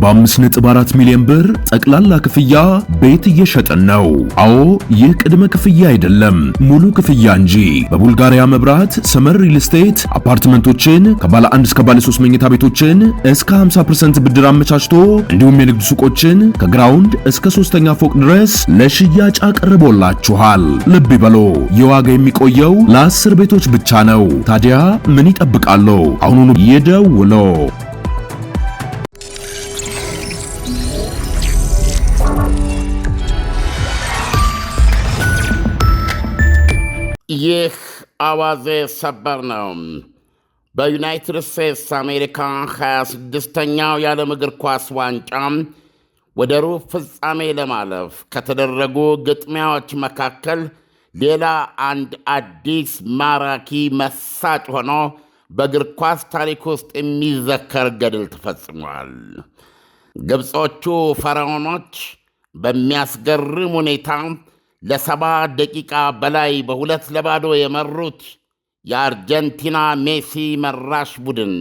በ5.4 ሚሊዮን ብር ጠቅላላ ክፍያ ቤት እየሸጥን ነው። አዎ ይህ ቅድመ ክፍያ አይደለም፣ ሙሉ ክፍያ እንጂ። በቡልጋሪያ መብራት ሰመር ሪል ስቴት አፓርትመንቶችን ከባለ 1 እስከ ባለ 3 መኝታ ቤቶችን እስከ 50% ብድር አመቻችቶ እንዲሁም የንግድ ሱቆችን ከግራውንድ እስከ 3ኛ ፎቅ ድረስ ለሽያጭ አቅርቦላችኋል። ልብ ይበሉ፣ የዋጋ የሚቆየው ለ10 ቤቶች ብቻ ነው። ታዲያ ምን ይጠብቃሉ? አሁኑኑ ይደውሉ። ይህ አዋዜ ሰበር ነው። በዩናይትድ ስቴትስ አሜሪካ 26ኛው የዓለም እግር ኳስ ዋንጫ ወደ ሩብ ፍጻሜ ለማለፍ ከተደረጉ ግጥሚያዎች መካከል ሌላ አንድ አዲስ ማራኪ መሳጭ ሆኖ በእግር ኳስ ታሪክ ውስጥ የሚዘከር ገድል ተፈጽሟል። ግብጾቹ ፈርዖኖች በሚያስገርም ሁኔታ ለ70 ደቂቃ በላይ በ2-0 የመሩት የአርጀንቲና ሜሲ መራሽ ቡድን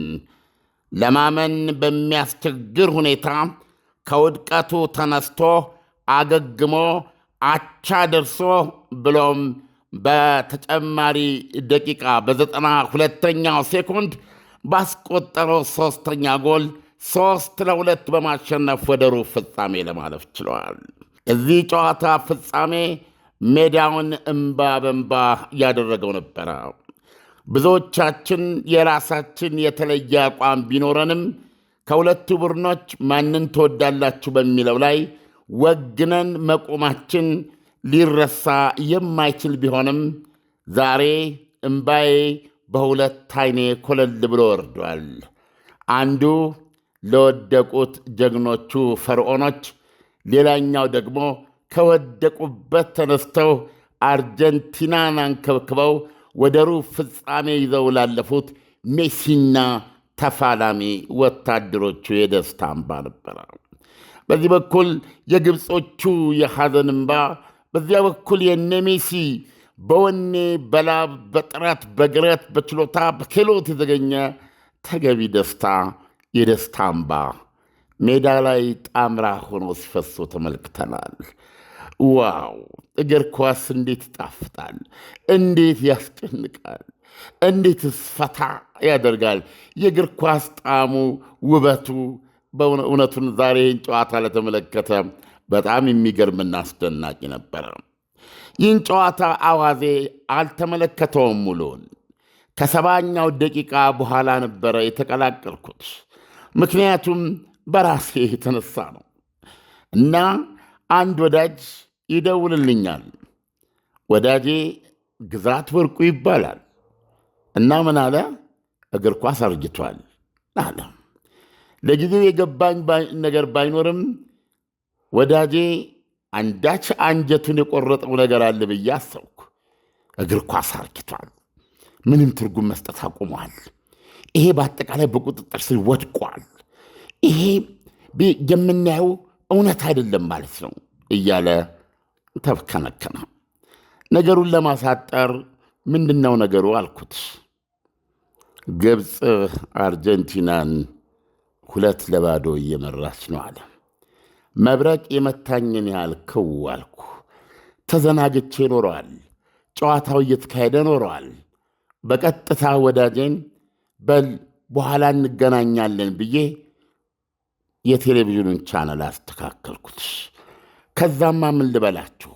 ለማመን በሚያስቸግር ሁኔታ ከውድቀቱ ተነስቶ አገግሞ አቻ ደርሶ ብሎም በተጨማሪ ደቂቃ በ92ኛው ሴኮንድ ባስቆጠረው ሦስተኛ ጎል 3-2 በማሸነፍ ወደ ሩብ ፍጻሜ ለማለፍ ችለዋል። እዚህ ጨዋታ ፍጻሜ ሜዳውን እምባ በእምባ ያደረገው ነበረ። ብዙዎቻችን የራሳችን የተለየ አቋም ቢኖረንም ከሁለቱ ቡድኖች ማንን ትወዳላችሁ በሚለው ላይ ወግነን መቆማችን ሊረሳ የማይችል ቢሆንም ዛሬ እምባዬ በሁለት ዓይኔ ኮለል ብሎ ወርዷል። አንዱ ለወደቁት ጀግኖቹ ፈርዖኖች፣ ሌላኛው ደግሞ ከወደቁበት ተነስተው አርጀንቲናን አንከብክበው ወደ ሩብ ፍጻሜ ይዘው ላለፉት ሜሲና ተፋላሚ ወታደሮቹ የደስታ እምባ ነበረ። በዚህ በኩል የግብጾቹ የሐዘን እምባ፣ በዚያ በኩል የነ ሜሲ በወኔ በላብ በጥረት በግረት በችሎታ በክህሎት የተገኘ ተገቢ ደስታ፣ የደስታ እምባ ሜዳ ላይ ጣምራ ሆኖ ሲፈሱ ተመልክተናል። ዋው! እግር ኳስ እንዴት ይጣፍጣል! እንዴት ያስጨንቃል! እንዴትስ ፈታ ያደርጋል! የእግር ኳስ ጣዕሙ፣ ውበቱ በእውነቱን ዛሬ ይህን ጨዋታ ለተመለከተ በጣም የሚገርምና አስደናቂ ነበረ። ይህን ጨዋታ አዋዜ አልተመለከተውም ሙሉውን። ከ70ኛው ደቂቃ በኋላ ነበረ የተቀላቀልኩት። ምክንያቱም በራሴ የተነሳ ነው እና አንድ ወዳጅ ይደውልልኛል። ወዳጄ ግዛት ወርቁ ይባላል እና ምን አለ፣ እግር ኳስ አርጅቷል አለ። ለጊዜው የገባኝ ነገር ባይኖርም ወዳጄ አንዳች አንጀቱን የቆረጠው ነገር አለ ብዬ አሰብኩ። እግር ኳስ አርጅቷል፣ ምንም ትርጉም መስጠት አቁሟል፣ ይሄ በአጠቃላይ በቁጥጥር ስር ወድቋል፣ ይሄ የምናየው እውነት አይደለም ማለት ነው እያለ ተብከነከነ። ነገሩን ለማሳጠር ምንድነው ነገሩ አልኩት። ግብፅ አርጀንቲናን 2-0 እየመራች ነው አለ። መብረቅ የመታኝን ያህል ክው አልኩ። ተዘናግቼ ኖረዋል። ጨዋታው እየተካሄደ ኖረዋል። በቀጥታ ወዳጄን በል በኋላ እንገናኛለን ብዬ የቴሌቪዥኑን ቻነል አስተካከልኩት። ከዛማ ምን ልበላችሁ፣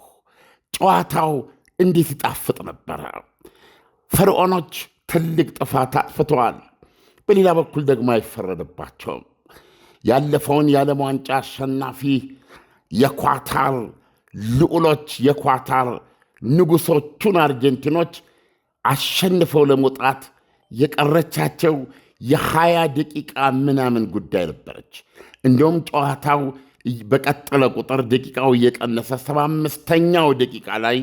ጨዋታው እንዴት ይጣፍጥ ነበረ። ፈርዖኖች ትልቅ ጥፋት አጥፍተዋል። በሌላ በኩል ደግሞ አይፈረድባቸውም። ያለፈውን የዓለም ዋንጫ አሸናፊ የኳታር ልዑሎች፣ የኳታር ንጉሶቹን አርጀንቲኖች አሸንፈው ለመውጣት የቀረቻቸው የ20 ደቂቃ ምናምን ጉዳይ ነበረች። እንዲሁም ጨዋታው በቀጠለ ቁጥር ደቂቃው እየቀነሰ 75ኛው ደቂቃ ላይ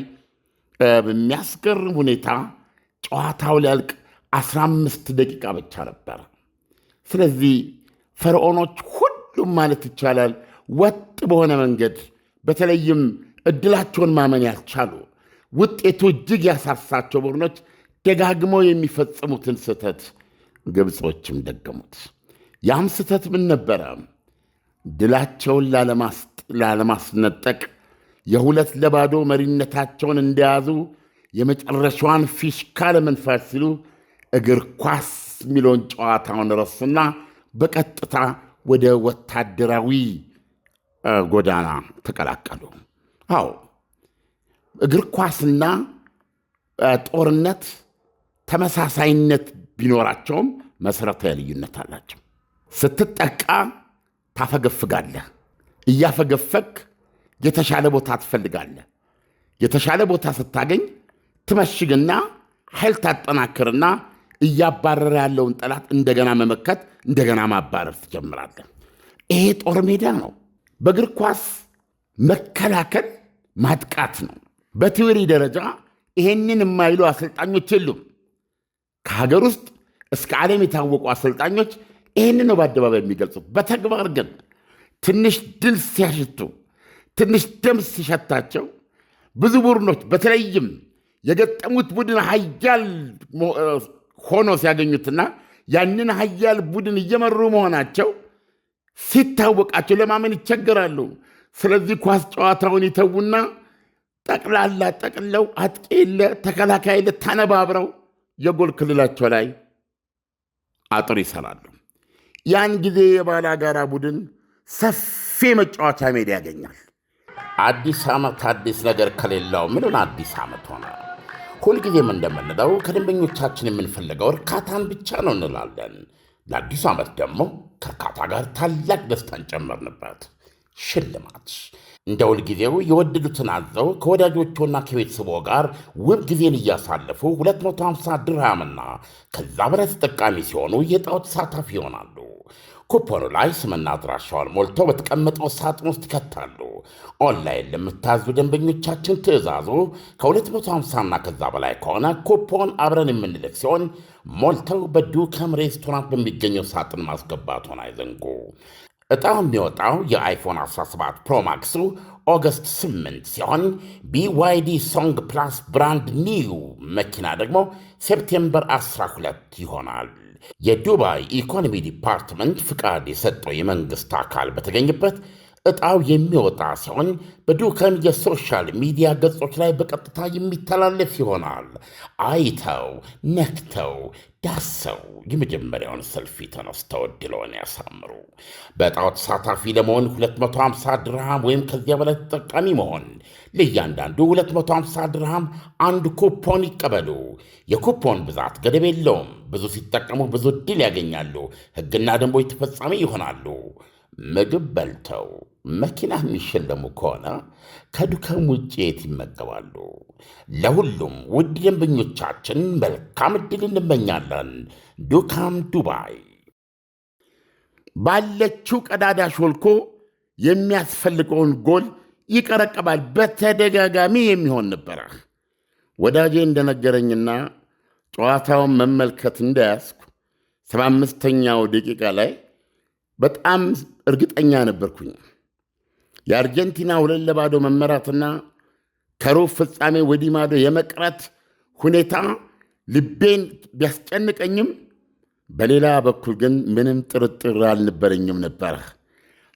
በሚያስገርም ሁኔታ ጨዋታው ሊያልቅ 15 ደቂቃ ብቻ ነበር። ስለዚህ ፈርዖኖች ሁሉም ማለት ይቻላል ወጥ በሆነ መንገድ፣ በተለይም ዕድላቸውን ማመን ያልቻሉ ውጤቱ እጅግ ያሳሳቸው ቡድኖች ደጋግመው የሚፈጽሙትን ስህተት ግብጾችም ደገሙት። ያም ስህተት ምን ነበረ? ድላቸውን ላለማስነጠቅ የ2-0 መሪነታቸውን እንደያዙ የመጨረሻዋን ፊሽካ ለመንፋት ሲሉ እግር ኳስ የሚለውን ጨዋታውን ረሱና በቀጥታ ወደ ወታደራዊ ጎዳና ተቀላቀሉ። አዎ እግር ኳስና ጦርነት ተመሳሳይነት ቢኖራቸውም መሰረታዊ ልዩነት አላቸው። ስትጠቃ ታፈገፍጋለህ። እያፈገፈግ የተሻለ ቦታ ትፈልጋለህ። የተሻለ ቦታ ስታገኝ ትመሽግና ኃይል ታጠናክርና እያባረረ ያለውን ጠላት እንደገና መመከት፣ እንደገና ማባረር ትጀምራለህ። ይሄ ጦር ሜዳ ነው። በእግር ኳስ መከላከል ማጥቃት ነው። በቲዎሪ ደረጃ ይሄንን የማይሉ አሰልጣኞች የሉም። ከሀገር ውስጥ እስከ ዓለም የታወቁ አሰልጣኞች ይህንን ነው በአደባባይ የሚገልጹት። በተግባር ግን ትንሽ ድል ሲያሽቱ፣ ትንሽ ደም ሲሸታቸው ብዙ ቡድኖች በተለይም የገጠሙት ቡድን ሀያል ሆኖ ሲያገኙትና ያንን ሀያል ቡድን እየመሩ መሆናቸው ሲታወቃቸው ለማመን ይቸገራሉ። ስለዚህ ኳስ ጨዋታውን ይተዉና ጠቅላላ ጠቅለው አጥቂ የለ ተከላካይ የለ ተነባብረው የጎል ክልላቸው ላይ አጥር ይሰራሉ። ያን ጊዜ የባላጋራ ቡድን ሰፊ መጫወቻ ሜዳ ያገኛል። አዲስ ዓመት አዲስ ነገር ከሌለው ምንን አዲስ ዓመት ሆነ? ሁልጊዜም እንደምንለው ከደንበኞቻችን የምንፈልገው እርካታን ብቻ ነው እንላለን። ለአዲሱ ዓመት ደግሞ ከእርካታ ጋር ታላቅ ደስታን ጨመርንበት። ሽልማት እንደ ሁልጊዜው የወደዱትን አዘው ከወዳጆቹና ከቤተሰቦ ጋር ውብ ጊዜን እያሳለፉ 250 ድርሃምና ከዛ በላይ ተጠቃሚ ሲሆኑ የዕጣው ተሳታፊ ይሆናሉ። ኩፖኑ ላይ ስምና አድራሻውን ሞልተው በተቀመጠው ሳጥን ውስጥ ይከታሉ። ኦንላይን ለምታዙ ደንበኞቻችን ትዕዛዙ ከ250ና ከዛ በላይ ከሆነ ኩፖን አብረን የምንልክ ሲሆን ሞልተው በዱከም ሬስቶራንት በሚገኘው ሳጥን ማስገባቱን አይዘንጉ። ዕጣው የሚወጣው የአይፎን 17 ፕሮማክሱ ኦገስት 8 ሲሆን BYD ሶንግ ፕላስ ብራንድ ኒው መኪና ደግሞ ሴፕቴምበር 12 ይሆናል። የዱባይ ኢኮኖሚ ዲፓርትመንት ፍቃድ የሰጠው የመንግሥት አካል በተገኘበት ዕጣው የሚወጣ ሲሆን በዱከም የሶሻል ሚዲያ ገጾች ላይ በቀጥታ የሚተላለፍ ይሆናል። አይተው ነክተው ዳሰው የመጀመሪያውን ሰልፊ ተነስተው ዕድልዎን ያሳምሩ። በዕጣው ተሳታፊ ለመሆን 250 ድርሃም ወይም ከዚያ በላይ ተጠቃሚ መሆን፣ ለእያንዳንዱ 250 ድርሃም አንድ ኩፖን ይቀበሉ። የኩፖን ብዛት ገደብ የለውም። ብዙ ሲጠቀሙ ብዙ ዕድል ያገኛሉ። ሕግና ደንቦች ተፈጻሚ ይሆናሉ። ምግብ በልተው መኪና የሚሸለሙ ከሆነ ከዱከም ውጭ የት ይመገባሉ? ለሁሉም ውድ ደንበኞቻችን መልካም ዕድል እንመኛለን። ዱካም ዱባይ። ባለችው ቀዳዳ ሾልኮ የሚያስፈልገውን ጎል ይቀረቀባል። በተደጋጋሚ የሚሆን ነበረ። ወዳጄ እንደነገረኝና ጨዋታውን መመልከት እንዳያስኩ 75ኛው ደቂቃ ላይ በጣም እርግጠኛ ነበርኩኝ። የአርጀንቲና 2-0 መመራትና ከሩብ ፍጻሜ ወዲህ ማዶ የመቅረት ሁኔታ ልቤን ቢያስጨንቀኝም በሌላ በኩል ግን ምንም ጥርጥር አልነበረኝም ነበረ።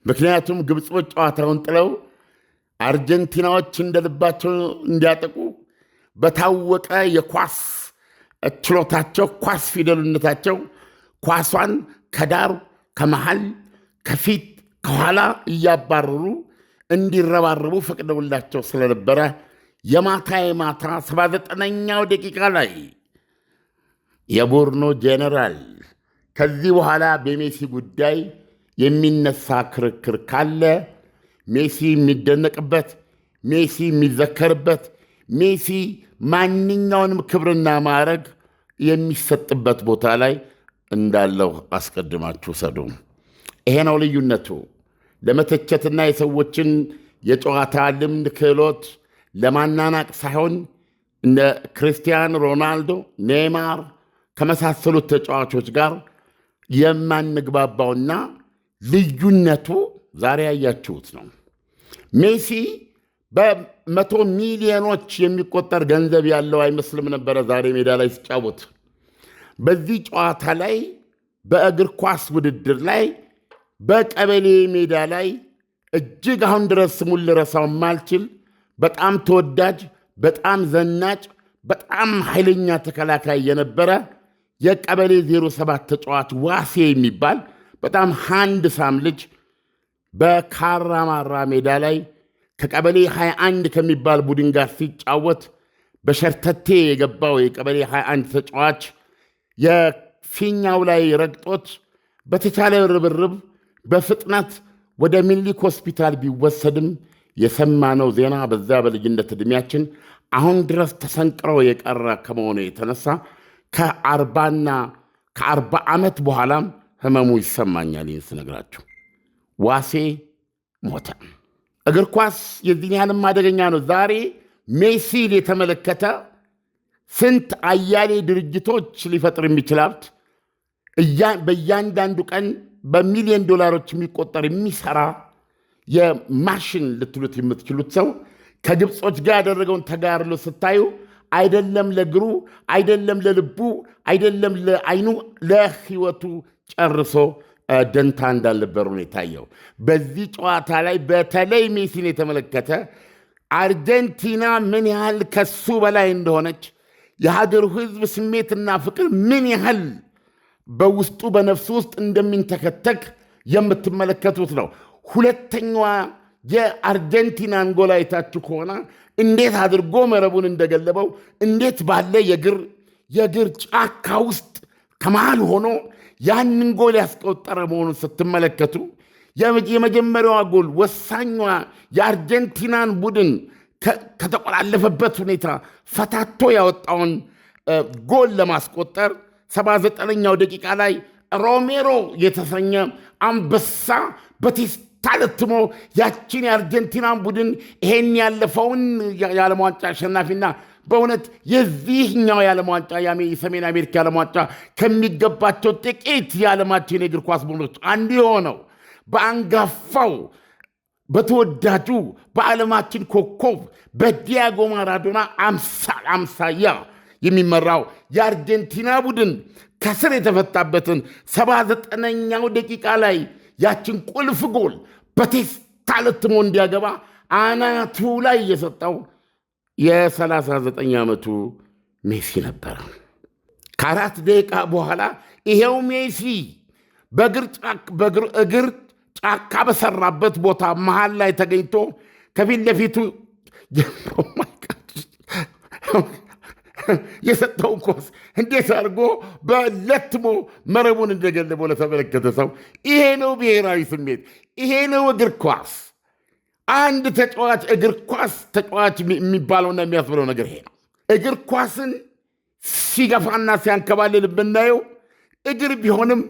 ምክንያቱም ግብጾች ጨዋታውን ጥለው አርጀንቲናዎች እንደልባቸው እንዲያጠቁ በታወቀ የኳስ ችሎታቸው፣ ኳስ ፊደልነታቸው ኳሷን ከዳር ከመሃል ከፊት ከኋላ እያባረሩ እንዲረባረቡ ፈቅደውላቸው ስለነበረ የማታ 79ኛው ደቂቃ ላይ የቦርኖ ጄኔራል ከዚህ በኋላ በሜሲ ጉዳይ የሚነሳ ክርክር ካለ ሜሲ የሚደነቅበት፣ ሜሲ የሚዘከርበት፣ ሜሲ ማንኛውንም ክብርና ማዕረግ የሚሰጥበት ቦታ ላይ እንዳለው አስቀድማችሁ ሰዱ። ይሄ ነው ልዩነቱ። ለመተቸትና የሰዎችን የጨዋታ ልምድ ክህሎት ለማናናቅ ሳይሆን እንደ ክርስቲያን ሮናልዶ፣ ኔይማር ከመሳሰሉት ተጫዋቾች ጋር የማንግባባውና ልዩነቱ ዛሬ ያያችሁት ነው። ሜሲ በመቶ ሚሊዮኖች የሚቆጠር ገንዘብ ያለው አይመስልም ነበረ ዛሬ ሜዳ ላይ ሲጫወት። በዚህ ጨዋታ ላይ በእግር ኳስ ውድድር ላይ በቀበሌ ሜዳ ላይ እጅግ አሁን ድረስ ስሙን ልረሳው ማልችል በጣም ተወዳጅ፣ በጣም ዘናጭ፣ በጣም ኃይለኛ ተከላካይ የነበረ የቀበሌ 07 ተጫዋች ዋሴ የሚባል በጣም ሃንድ ሳም ልጅ በካራማራ ሜዳ ላይ ከቀበሌ 21 ከሚባል ቡድን ጋር ሲጫወት በሸርተቴ የገባው የቀበሌ 21 ተጫዋች የፊኛው ላይ ረግጦት በተቻለ ርብርብ በፍጥነት ወደ ሚኒሊክ ሆስፒታል ቢወሰድም የሰማነው ዜና በዛ በልጅነት ዕድሜያችን አሁን ድረስ ተሰንቅረው የቀረ ከመሆኑ የተነሳ ከ40 ዓመት በኋላም ህመሙ ይሰማኛል። ይህን ስነግራችሁ ዋሴ ሞተ። እግር ኳስ የዚህን ያህልም አደገኛ ነው። ዛሬ ሜሲን የተመለከተ ስንት አያሌ ድርጅቶች ሊፈጥር የሚችል ሀብት በእያንዳንዱ ቀን በሚሊዮን ዶላሮች የሚቆጠር የሚሰራ የማሽን ልትሉት የምትችሉት ሰው ከግብጾች ጋር ያደረገውን ተጋድሎ ስታዩ አይደለም ለእግሩ፣ አይደለም ለልቡ፣ አይደለም ለአይኑ፣ ለህይወቱ ጨርሶ ደንታ እንዳልነበሩ ነው የታየው። በዚህ ጨዋታ ላይ በተለይ ሜሲን የተመለከተ አርጀንቲና ምን ያህል ከሱ በላይ እንደሆነች የሀገሩ ህዝብ ስሜትና ፍቅር ምን ያህል በውስጡ በነፍሱ ውስጥ እንደሚንተከተክ የምትመለከቱት ነው። ሁለተኛዋ የአርጀንቲናን ጎል አይታችሁ ከሆነ እንዴት አድርጎ መረቡን እንደገለበው፣ እንዴት ባለ የእግር ጫካ ውስጥ ከመሃል ሆኖ ያንን ጎል ያስቆጠረ መሆኑን ስትመለከቱ የመጀመሪያዋ ጎል ወሳኟ የአርጀንቲናን ቡድን ከተቆላለፈበት ሁኔታ ፈታቶ ያወጣውን ጎል ለማስቆጠር 79ኛው ደቂቃ ላይ ሮሜሮ የተሰኘ አንበሳ በቴስታ ለትሞ ያችን የአርጀንቲናን ቡድን ይሄን ያለፈውን የዓለም ዋንጫ አሸናፊና በእውነት የዚህኛው የዓለም ዋንጫ የሰሜን አሜሪካ የዓለም ዋንጫ ከሚገባቸው ጥቂት የዓለማችን የእግር ኳስ ቡድኖች አንዱ የሆነው በአንጋፋው በተወዳጁ በዓለማችን ኮከብ በዲያጎ ማራዶና አምሳያ የሚመራው የአርጀንቲና ቡድን ከስር የተፈታበትን 79ኛው ደቂቃ ላይ ያችን ቁልፍ ጎል በቴስታ ለትሞ እንዲያገባ አናቱ ላይ የሰጠው የ39 ዓመቱ ሜሲ ነበረ። ከ4 ደቂቃ በኋላ ይሄው ሜሲ በእግር ጫካ በሰራበት ቦታ መሃል ላይ ተገኝቶ ከፊት ለፊቱ የሰጠውን ኳስ እንዴት አድርጎ በለትሞ መረቡን እንደገለበው ለተመለከተ ሰው ይሄ ነው ብሔራዊ ስሜት፣ ይሄ ነው እግር ኳስ። አንድ ተጫዋች እግር ኳስ ተጫዋች የሚባለውና የሚያስብለው ነገር ይሄ ነው። እግር ኳስን ሲገፋና ሲያንከባልል ብናየው እግር ቢሆንም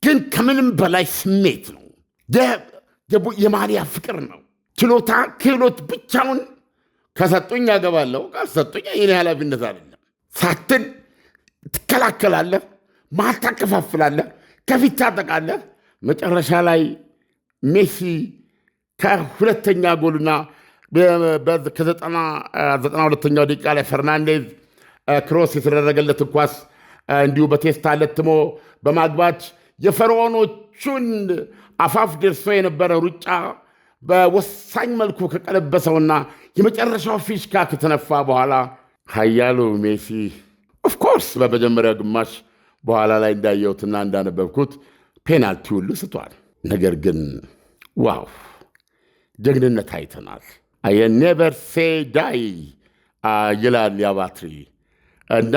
ግን ከምንም በላይ ስሜት ነው። የማሊያ ፍቅር ነው። ችሎታ ክህሎት ብቻውን ከሰጡኝ ያገባለሁ፣ ካልሰጡኝ የኔ ኃላፊነት አይደለም ሳትል ትከላከላለህ፣ መሀል ታከፋፍላለህ፣ ከፊት ታጠቃለህ። መጨረሻ ላይ ሜሲ ከሁለተኛ ጎልና ከ92ኛው ደቂቃ ላይ ፈርናንዴዝ ክሮስ የተደረገለትን ኳስ እንዲሁ በቴስታ ለትሞ በማግባት የፈርዖኖቹን አፋፍ ደርሶ የነበረ ሩጫ በወሳኝ መልኩ ከቀለበሰውና የመጨረሻው ፊሽካ ከተነፋ በኋላ ኃያሉ ሜሲ ኦፍኮርስ በመጀመሪያው ግማሽ በኋላ ላይ እንዳየሁትና እንዳነበብኩት ፔናልቲ ሁሉ ስቷል። ነገር ግን ዋው ጀግንነት አይተናል። ኔቨር ሴይ ዳይ ይላል ያባትሪ እና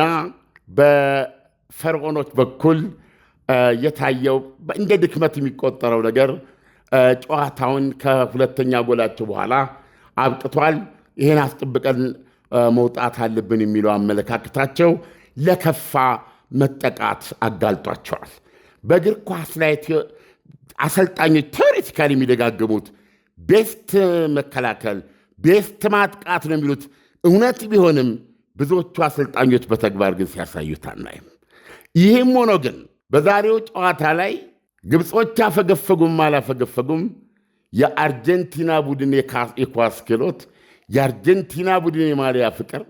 በፈርዖኖች በኩል የታየው እንደ ድክመት የሚቆጠረው ነገር ጨዋታውን ከሁለተኛ ጎላቸው በኋላ አብቅቷል። ይህን አስጠብቀን መውጣት አለብን የሚለው አመለካከታቸው ለከፋ መጠቃት አጋልጧቸዋል። በእግር ኳስ ላይ አሰልጣኞች ቴዎሬቲካሊ የሚደጋግሙት ቤስት መከላከል፣ ቤስት ማጥቃት ነው የሚሉት እውነት ቢሆንም ብዙዎቹ አሰልጣኞች በተግባር ግን ሲያሳዩት አናይም። ይህም ሆኖ ግን በዛሬው ጨዋታ ላይ ግብጾች አፈገፈጉም አላፈገፈጉም የአርጀንቲና ቡድን የኳስ ክህሎት፣ የአርጀንቲና ቡድን የማሊያ ፍቅር፣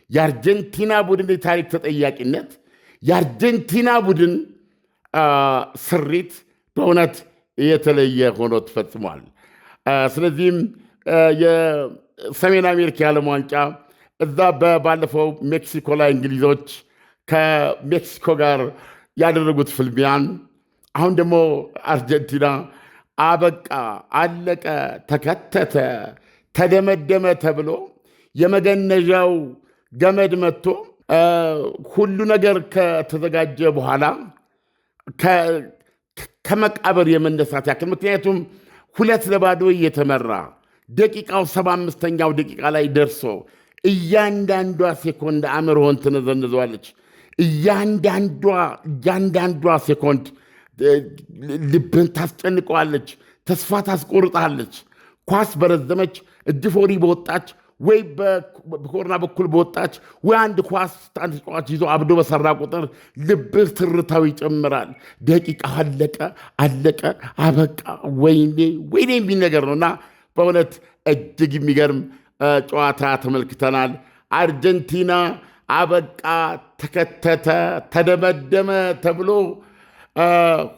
የአርጀንቲና ቡድን የታሪክ ተጠያቂነት፣ የአርጀንቲና ቡድን ስሪት በእውነት የተለየ ሆኖ ተፈጽሟል። ስለዚህም የሰሜን አሜሪካ የዓለም ዋንጫ እዛ ባለፈው ሜክሲኮ ላይ እንግሊዞች ከሜክሲኮ ጋር ያደረጉት ፍልሚያን አሁን ደግሞ አርጀንቲና አበቃ፣ አለቀ፣ ተከተተ፣ ተደመደመ ተብሎ የመገነዣው ገመድ መጥቶ ሁሉ ነገር ከተዘጋጀ በኋላ ከመቃብር የመነሳት ያክል ምክንያቱም 2-0 እየተመራ ደቂቃው 75ኛው ደቂቃ ላይ ደርሶ እያንዳንዷ ሴኮንድ አእምሮህን ትነዘንዘዋለች። እያንዳንዷ ሴኮንድ ልብን ታስጨንቀዋለች፣ ተስፋ ታስቆርጣለች። ኳስ በረዘመች እድፎሪ በወጣች ወይ በኮርና በኩል በወጣች ወይ አንድ ኳስ አንድ ተጫዋች ይዞ አብዶ በሰራ ቁጥር ልብህ ትርታው ይጨምራል። ደቂቃ አለቀ፣ አበቃ፣ ወይኔ የሚል ነገር ነው እና በእውነት እጅግ የሚገርም ጨዋታ ተመልክተናል። አርጀንቲና አበቃ፣ ተከተተ፣ ተደመደመ ተብሎ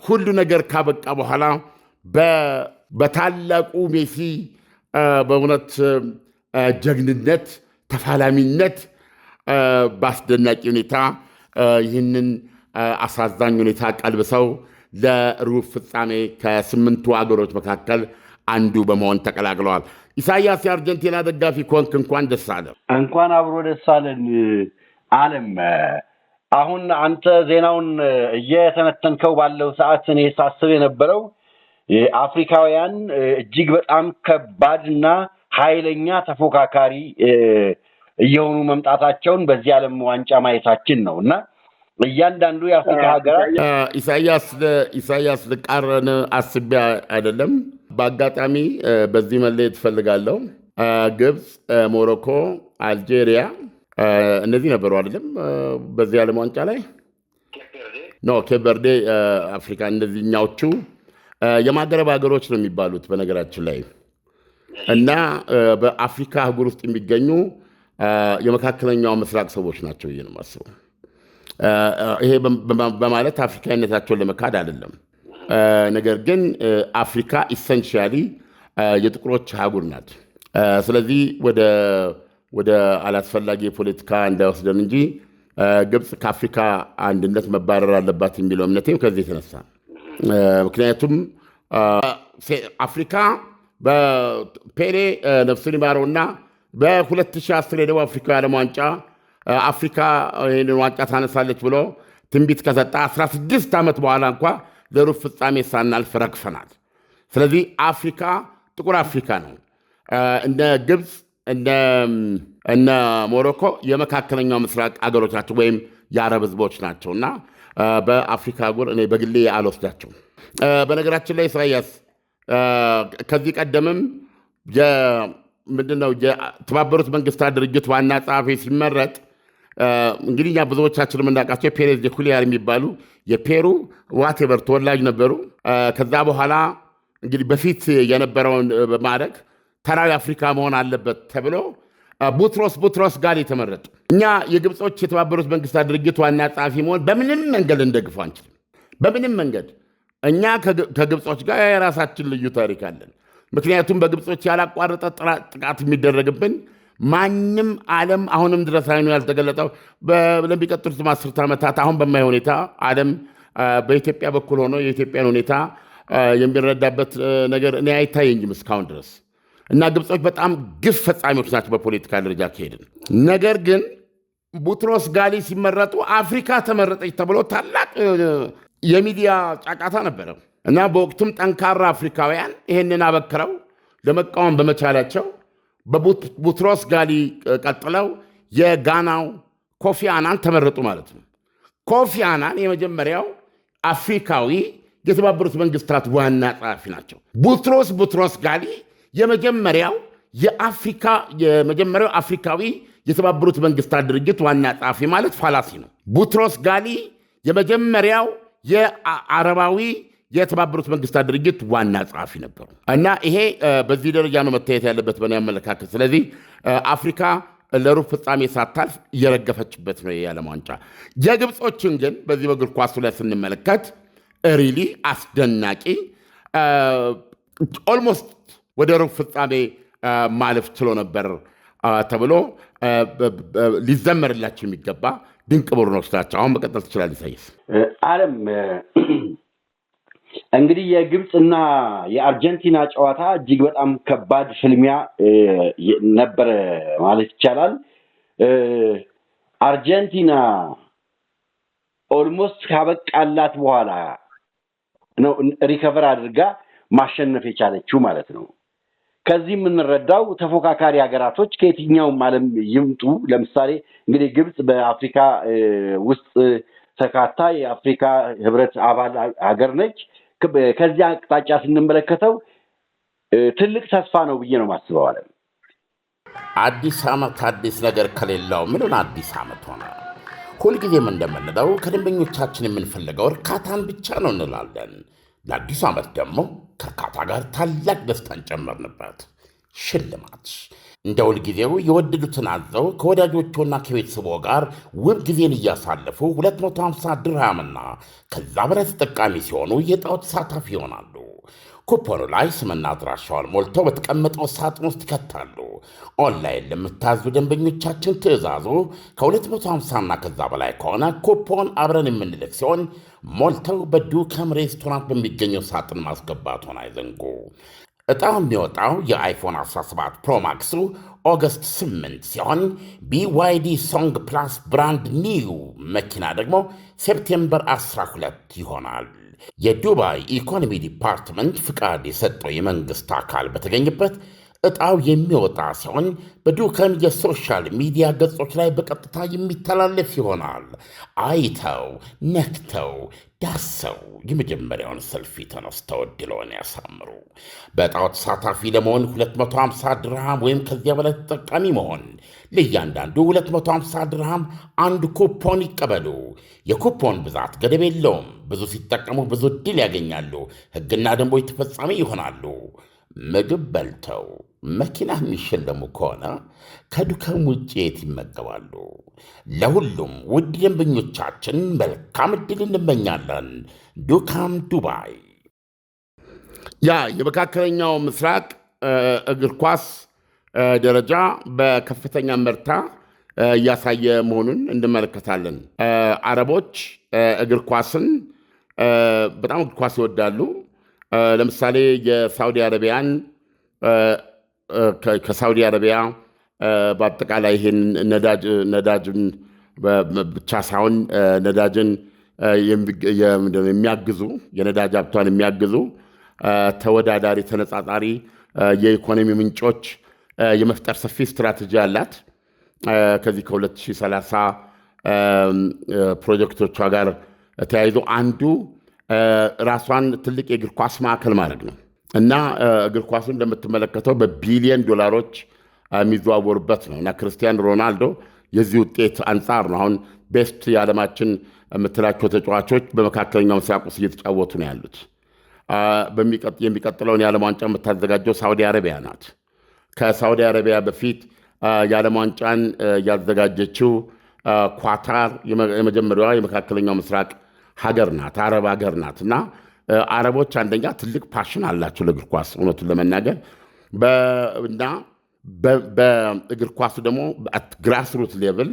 ሁሉ ነገር ካበቃ በኋላ በታላቁ ሜሲ በእውነት ጀግንነት፣ ተፋላሚነት በአስደናቂ ሁኔታ ይህንን አሳዛኝ ሁኔታ ቀልብሰው ለሩብ ፍጻሜ ከ8ቱ አገሮች መካከል አንዱ በመሆን ተቀላቅለዋል። ኢሳያስ የአርጀንቲና ደጋፊ ኮንክ እንኳን ደስ አለ። እንኳን አብሮ ደስ አለን። አለም አሁን አንተ ዜናውን እየተነተንከው ባለው ሰዓት እኔ ሳስብ የነበረው አፍሪካውያን እጅግ በጣም ከባድና ኃይለኛ ተፎካካሪ እየሆኑ መምጣታቸውን በዚህ ዓለም ዋንጫ ማየታችን ነው እና እያንዳንዱ የአፍሪካ ሀገራት ኢሳያስ ልቃረን አስቤ አይደለም። በአጋጣሚ በዚህ መለየት እፈልጋለሁ። ግብፅ፣ ሞሮኮ፣ አልጄሪያ እነዚህ ነበሩ አይደለም በዚህ ዓለም ዋንጫ ላይ ኬፕ ቨርዴ አፍሪካ። እነዚህኛዎቹ የማገረብ ሀገሮች ነው የሚባሉት በነገራችን ላይ እና በአፍሪካ አህጉር ውስጥ የሚገኙ የመካከለኛው ምስራቅ ሰዎች ናቸው ብዬ ነው የማስበው። ይሄ በማለት አፍሪካዊነታቸውን ለመካድ አይደለም። ነገር ግን አፍሪካ ኢሰንሺያሊ የጥቁሮች አህጉር ናት። ስለዚህ ወደ አላስፈላጊ የፖለቲካ እንዳይወስደን እንጂ ግብፅ ከአፍሪካ አንድነት መባረር አለባት የሚለው እምነቴም ከዚህ የተነሳ ምክንያቱም አፍሪካ በፔሌ ነፍሱን ይማረውና በ2010 የደቡብ አፍሪካ የዓለም ዋንጫ አፍሪካ ይህንን ዋንጫ ታነሳለች ብሎ ትንቢት ከሰጣ 16 ዓመት በኋላ እንኳ ለሩብ ፍጻሜ ሳናልፍ ረግፈናል። ስለዚህ አፍሪካ ጥቁር አፍሪካ ነው። እነ ግብፅ እነ ሞሮኮ የመካከለኛው ምስራቅ አገሮች ናቸው ወይም የአረብ ህዝቦች ናቸው እና በአፍሪካ አህጉር እኔ በግሌ አልወስዳቸውም። በነገራችን ላይ ኢሳያስ ከዚህ ቀደምም ምንድነው የተባበሩት መንግስታት ድርጅት ዋና ጸሐፊ ሲመረጥ እንግዲህ እኛ ብዙዎቻችን የምናውቃቸው ፔሬዝ ደ ኩሊያር የሚባሉ የፔሩ ዋቴቨር ተወላጅ ነበሩ። ከዛ በኋላ እንግዲህ በፊት የነበረውን በማድረግ ተራዊ አፍሪካ መሆን አለበት ተብሎ ቡትሮስ ጋሊ ተመረጡ። እኛ የግብጾች የተባበሩት መንግስታት ድርጅት ዋና ጸሐፊ መሆን በምንም መንገድ እንደግፈው አንችልም። በምንም መንገድ እኛ ከግብጾች ጋር የራሳችን ልዩ ታሪክ አለን። ምክንያቱም በግብጾች ያላቋረጠ ጥቃት የሚደረግብን ማንም ዓለም አሁንም ድረስ አይኑ ያልተገለጠው ለሚቀጥሉት 10 ዓመታት አሁን በማይ ሁኔታ ዓለም በኢትዮጵያ በኩል ሆኖ የኢትዮጵያን ሁኔታ የሚረዳበት ነገር እኔ አይታየኝም እስካሁን ድረስ እና ግብጾች በጣም ግፍ ፈጻሚዎች ናቸው በፖለቲካ ደረጃ ከሄድን። ነገር ግን ቡትሮስ ጋሊ ሲመረጡ አፍሪካ ተመረጠች ተብሎ ታላቅ የሚዲያ ጫጫታ ነበረ እና በወቅቱም ጠንካራ አፍሪካውያን ይህንን አበክረው ለመቃወም በመቻላቸው በቡትሮስ ጋሊ ቀጥለው የጋናው ኮፊ አናን ተመረጡ ማለት ነው። ኮፊ አናን የመጀመሪያው አፍሪካዊ የተባበሩት መንግስታት ዋና ጸሐፊ ናቸው። ቡትሮስ ጋሊ የመጀመሪያው አፍሪካዊ የተባበሩት መንግስታት ድርጅት ዋና ጸሐፊ ማለት ፋላሲ ነው። ቡትሮስ ጋሊ የመጀመሪያው የአረባዊ የተባበሩት መንግስታት ድርጅት ዋና ጸሐፊ ነበሩ እና ይሄ በዚህ ደረጃ ነው መታየት ያለበት በእኔ አመለካከት። ስለዚህ አፍሪካ ለሩብ ፍጻሜ ሳታልፍ እየረገፈችበት ነው የዓለም ዋንጫ። የግብጾችን ግን በዚህ በእግር ኳሱ ላይ ስንመለከት ሪሊ አስደናቂ ኦልሞስት ወደ ሩብ ፍጻሜ ማለፍ ችሎ ነበር ተብሎ ሊዘመርላቸው የሚገባ ድንቅ ቡድኖች ናቸው። አሁን መቀጠል ትችላለህ ኢሳይያስ። ዓለም እንግዲህ የግብፅና የአርጀንቲና ጨዋታ እጅግ በጣም ከባድ ፍልሚያ ነበረ ማለት ይቻላል። አርጀንቲና ኦልሞስት ካበቃላት በኋላ ነው ሪከቨር አድርጋ ማሸነፍ የቻለችው ማለት ነው። ከዚህ የምንረዳው ተፎካካሪ ሀገራቶች ከየትኛውም ዓለም ይምጡ፣ ለምሳሌ እንግዲህ ግብፅ በአፍሪካ ውስጥ ተካታ የአፍሪካ ህብረት አባል ሀገር ነች። ከዚህ አቅጣጫ ስንመለከተው ትልቅ ተስፋ ነው ብዬ ነው ማስበው። ዓለም አዲስ ዓመት አዲስ ነገር ከሌለው ምንን አዲስ ዓመት ሆነ? ሁልጊዜም እንደምንለው ከደንበኞቻችን የምንፈልገው እርካታን ብቻ ነው እንላለን። ለአዲሱ ዓመት ደግሞ ከእርካታ ጋር ታላቅ ደስታን ጨመርንበት። ሽልማት እንደ ሁልጊዜው የወደዱትን አዘው ከወዳጆቹና ከቤተሰቦ ጋር ውብ ጊዜን እያሳለፉ 250 ድርሃምና ከዛ በላይ ተጠቃሚ ሲሆኑ የዕጣው ተሳታፊ ይሆናሉ። ኩፖኑ ላይ ስምና አድራሻውን ሞልተው በተቀመጠው ሳጥን ውስጥ ይከታሉ። ኦንላይን ለምታዙ ደንበኞቻችን ትዕዛዙ ከ250ና ከዛ በላይ ከሆነ ኩፖን አብረን የምንልክ ሲሆን ሞልተው በዱከም ሬስቶራንት በሚገኘው ሳጥን ማስገባቱን አይዘንጉ። ዕጣው የሚወጣው የአይፎን 17 ፕሮማክሱ ኦገስት 8 ሲሆን BYD ሶንግ ፕላስ ብራንድ ኒው መኪና ደግሞ ሴፕቴምበር 12 ይሆናል። የዱባይ ኢኮኖሚ ዲፓርትመንት ፍቃድ የሰጠው የመንግሥት አካል በተገኘበት ዕጣው የሚወጣ ሲሆን በዱከም የሶሻል ሚዲያ ገጾች ላይ በቀጥታ የሚተላለፍ ይሆናል። አይተው ነክተው ዳሰው የመጀመሪያውን ሰልፊ ተነስተው ዕድልዎን ያሳምሩ። በዕጣው ተሳታፊ ለመሆን 250 ድርሃም ወይም ከዚያ በላይ ተጠቃሚ መሆን፣ ለእያንዳንዱ 250 ድርሃም አንድ ኩፖን ይቀበሉ። የኩፖን ብዛት ገደብ የለውም። ብዙ ሲጠቀሙ ብዙ ዕድል ያገኛሉ። ሕግና ደንቦች ተፈጻሚ ይሆናሉ። ምግብ በልተው መኪና የሚሸለሙ ከሆነ ከዱከም ውጭ የት ይመገባሉ? ለሁሉም ውድ ደንበኞቻችን መልካም ዕድል እንመኛለን። ዱካም ዱባይ። ያ የመካከለኛው ምስራቅ እግር ኳስ ደረጃ በከፍተኛ መርታ እያሳየ መሆኑን እንመለከታለን። አረቦች እግር ኳስን በጣም እግር ኳስ ይወዳሉ። ለምሳሌ የሳውዲ አረቢያን ከሳውዲ አረቢያ በአጠቃላይ ይህን ነዳጅን ብቻ ሳይሆን ነዳጅን የሚያግዙ የነዳጅ ሀብቷን የሚያግዙ ተወዳዳሪ ተነጻጻሪ የኢኮኖሚ ምንጮች የመፍጠር ሰፊ ስትራቴጂ አላት። ከዚህ ከ2030 ፕሮጀክቶቿ ጋር ተያይዞ አንዱ ራሷን ትልቅ የእግር ኳስ ማዕከል ማድረግ ነው እና እግር ኳሱ እንደምትመለከተው በቢሊየን ዶላሮች የሚዘዋወሩበት ነው እና ክርስቲያን ሮናልዶ የዚህ ውጤት አንጻር ነው። አሁን ቤስት የዓለማችን የምትላቸው ተጫዋቾች በመካከለኛው ምስራቅ ውስጥ እየተጫወቱ ነው ያሉት። የሚቀጥለውን የዓለም ዋንጫ የምታዘጋጀው ሳውዲ አረቢያ ናት። ከሳውዲ አረቢያ በፊት የዓለም ዋንጫን ያዘጋጀችው ኳታር የመጀመሪያዋ የመካከለኛው ምስራቅ ሀገር ናት፣ አረብ ሀገር ናት እና አረቦች አንደኛ ትልቅ ፓሽን አላቸው ለእግር ኳስ እውነቱን ለመናገር እና በእግር ኳሱ ደግሞ ግራስሩት ሌቭል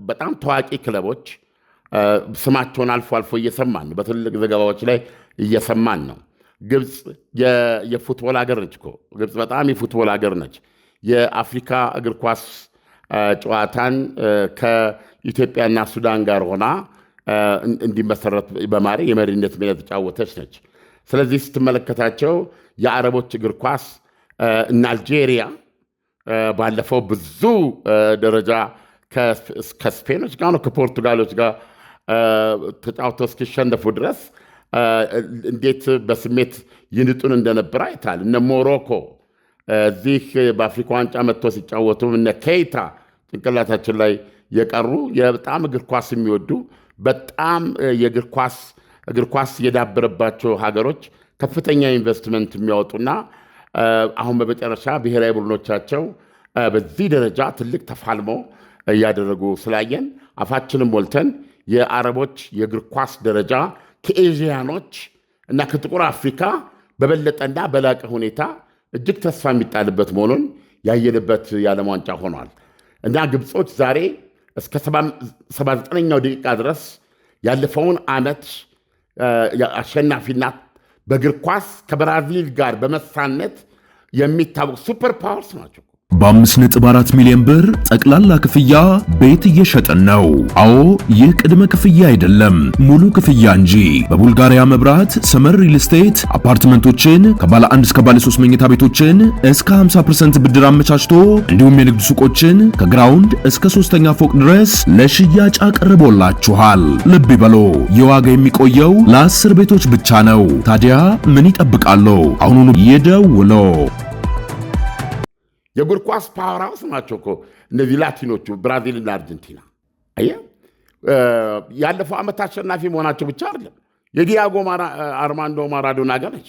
በጣም ታዋቂ ክለቦች ስማቸውን አልፎ አልፎ እየሰማን ነው። በትልቅ ዘገባዎች ላይ እየሰማን ነው። ግብፅ የፉትቦል ሀገር ነች እኮ። ግብፅ በጣም የፉትቦል ሀገር ነች። የአፍሪካ እግር ኳስ ጨዋታን ከኢትዮጵያና ሱዳን ጋር ሆና እንዲመሰረት በማድረግ የመሪነት ሚና የተጫወተች ነች። ስለዚህ ስትመለከታቸው የአረቦች እግር ኳስ እና አልጄሪያ ባለፈው ብዙ ደረጃ ከስፔኖች ጋር ነው ከፖርቱጋሎች ጋር ተጫውተው እስኪሸነፉ ድረስ እንዴት በስሜት ይንጡን እንደነበረ አይታል። እነ ሞሮኮ እዚህ በአፍሪካ ዋንጫ መጥቶ ሲጫወቱ እነ ኬይታ ጭንቅላታችን ላይ የቀሩ በጣም እግር ኳስ የሚወዱ በጣም እግር ኳስ የዳበረባቸው ሀገሮች ከፍተኛ ኢንቨስትመንት የሚያወጡና አሁን በመጨረሻ ብሔራዊ ቡድኖቻቸው በዚህ ደረጃ ትልቅ ተፋልሞ እያደረጉ ስላየን አፋችንም ሞልተን የአረቦች የእግር ኳስ ደረጃ ከኤዥያኖች እና ከጥቁር አፍሪካ በበለጠና በላቀ ሁኔታ እጅግ ተስፋ የሚጣልበት መሆኑን ያየንበት የዓለም ዋንጫ ሆኗል እና ግብጾች ዛሬ እስከ 79ኛው ደቂቃ ድረስ ያለፈውን ዓመት አሸናፊና በእግር ኳስ ከብራዚል ጋር በመሳነት የሚታወቁ ሱፐር ፓወርስ ናቸው። በ5.4 ሚሊዮን ብር ጠቅላላ ክፍያ ቤት እየሸጥን ነው። አዎ ይህ ቅድመ ክፍያ አይደለም፣ ሙሉ ክፍያ እንጂ። በቡልጋሪያ መብራት ሰመር ሪል ስቴት አፓርትመንቶችን ከባለ 1 እስከ ባለ 3 መኝታ ቤቶችን እስከ 50% ብድር አመቻችቶ እንዲሁም የንግድ ሱቆችን ከግራውንድ እስከ 3ኛ ፎቅ ድረስ ለሽያጭ አቅርቦላችኋል። ልብ ይበሉ፣ የዋጋ የሚቆየው ለ10 ቤቶች ብቻ ነው። ታዲያ ምን ይጠብቃሉ? አሁኑኑ ይደውሉ። የእግር ኳስ ፓወር ሃውስ ናቸው እኮ እነዚህ ላቲኖቹ ብራዚልና አርጀንቲና። አየህ ያለፈው ዓመት አሸናፊ መሆናቸው ብቻ አይደለም። የዲያጎ አርማንዶ ማራዶና ገነች።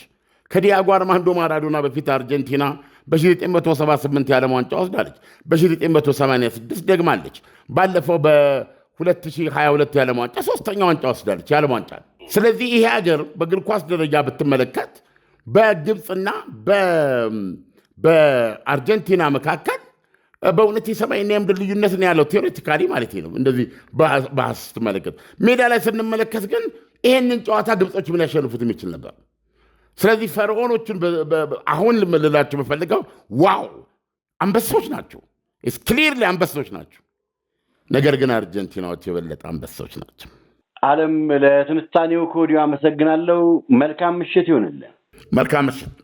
ከዲያጎ አርማንዶ ማራዶና በፊት አርጀንቲና በ1978 የዓለም ዋንጫ ወስዳለች። በ1986 ደግማለች። ባለፈው በ2022 የዓለም ዋንጫ ሶስተኛ ዋንጫ ወስዳለች የዓለም ዋንጫ። ስለዚህ ይሄ ሀገር በእግር ኳስ ደረጃ ብትመለከት በግብፅና በአርጀንቲና መካከል በእውነት የሰማይና የምድር ልዩነት ነው ያለው፣ ቴዎሬቲካሊ ማለት ነው። እንደዚህ በሐሳብ ስትመለከት፣ ሜዳ ላይ ስንመለከት ግን ይሄንን ጨዋታ ግብጾች ምን ያሸንፉት የሚችል ነበር። ስለዚህ ፈርዖኖቹን አሁን ልላቸው የምፈልገው ዋው አንበሶች ናቸው፣ ክሊርሊ አንበሶች ናቸው። ነገር ግን አርጀንቲናዎች የበለጠ አንበሶች ናቸው። ዓለም ለትንታኔው ከወዲሁ አመሰግናለሁ። መልካም ምሽት ይሁንልን። መልካም ምሽት።